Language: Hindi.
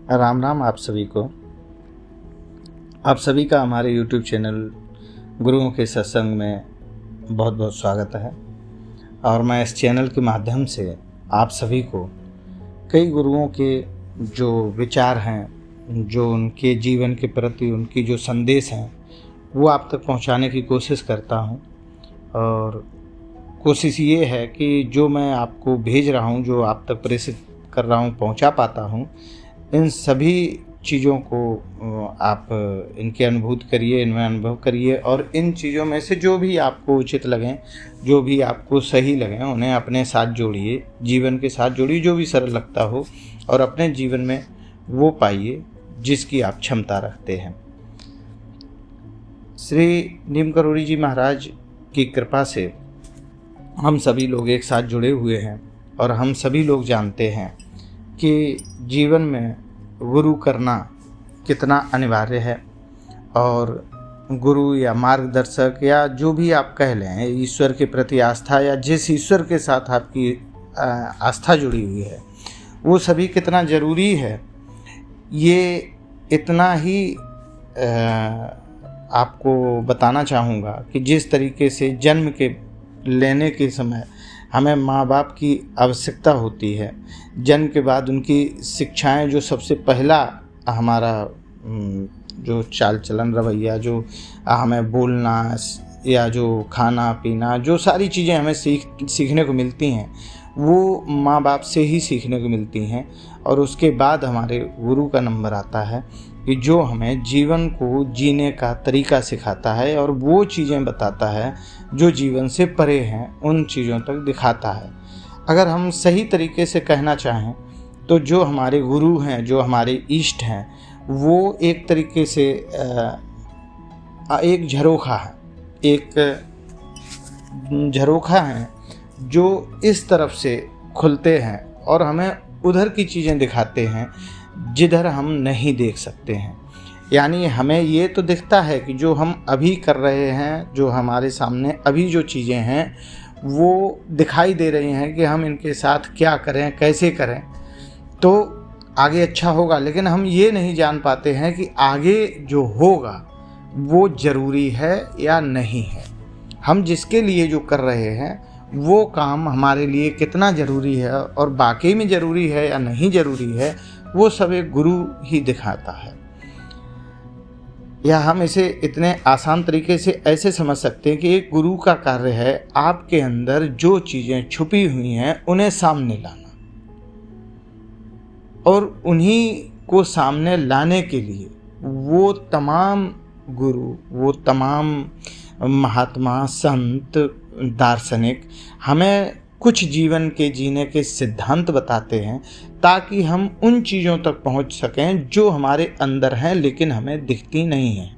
राम राम आप सभी को। आप सभी का हमारे YouTube चैनल गुरुओं के सत्संग में बहुत बहुत स्वागत है। और मैं इस चैनल के माध्यम से आप सभी को कई गुरुओं के जो विचार हैं, जो उनके जीवन के प्रति उनकी जो संदेश हैं, वो आप तक पहुंचाने की कोशिश करता हूं। और कोशिश ये है कि जो मैं आपको भेज रहा हूं, जो आप तक प्रेषित कर रहा हूं, पहुंचा पाता हूं, इन सभी चीज़ों को आप इनकी अनुभूति करिए, इनमें अनुभव करिए और इन चीज़ों में से जो भी आपको उचित लगें, जो भी आपको सही लगें, उन्हें अपने साथ जोड़िए, जीवन के साथ जोड़िए, जो भी सरल लगता हो, और अपने जीवन में वो पाइए जिसकी आप क्षमता रखते हैं। श्री नीम करोड़ी जी महाराज की कृपा से हम सभी लोग एक साथ जुड़े हुए हैं और हम सभी लोग जानते हैं कि जीवन में गुरु करना कितना अनिवार्य है। और गुरु या मार्गदर्शक या जो भी आप कह लें, ईश्वर के प्रति आस्था या जिस ईश्वर के साथ आपकी आस्था जुड़ी हुई है, वो सभी कितना ज़रूरी है, ये इतना ही आपको बताना चाहूँगा कि जिस तरीके से जन्म के लेने के समय हमें माँ बाप की आवश्यकता होती है, जन्म के बाद उनकी शिक्षाएं, जो सबसे पहला हमारा जो चाल चलन रवैया, जो हमें बोलना या जो खाना पीना, जो सारी चीज़ें हमें सीखने को मिलती हैं, वो माँ बाप से ही सीखने को मिलती हैं। और उसके बाद हमारे गुरु का नंबर आता है कि जो हमें जीवन को जीने का तरीका सिखाता है और वो चीज़ें बताता है जो जीवन से परे हैं, उन चीज़ों तक दिखाता है। अगर हम सही तरीके से कहना चाहें तो जो हमारे गुरु हैं, जो हमारे इष्ट हैं, वो एक तरीके से एक झरोखा है, एक झरोखा है जो इस तरफ से खुलते हैं और हमें उधर की चीज़ें दिखाते हैं जिधर हम नहीं देख सकते हैं। यानी हमें ये तो दिखता है कि जो हम अभी कर रहे हैं, जो हमारे सामने अभी जो चीज़ें हैं, वो दिखाई दे रही हैं कि हम इनके साथ क्या करें, कैसे करें तो आगे अच्छा होगा। लेकिन हम ये नहीं जान पाते हैं कि आगे जो होगा वो ज़रूरी है या नहीं है। हम जिसके लिए जो कर रहे हैं वो काम हमारे लिए कितना ज़रूरी है और वाकई में ज़रूरी है या नहीं ज़रूरी है, वो सब एक गुरु ही दिखाता है। या हम इसे इतने आसान तरीके से ऐसे समझ सकते हैं कि एक गुरु का कार्य है आपके अंदर जो चीज़ें छुपी हुई हैं उन्हें सामने लाना, और उन्हीं को सामने लाने के लिए वो तमाम गुरु, वो तमाम महात्मा, संत, दार्शनिक हमें कुछ जीवन के जीने के सिद्धांत बताते हैं ताकि हम उन चीज़ों तक पहुंच सकें जो हमारे अंदर हैं लेकिन हमें दिखती नहीं हैं।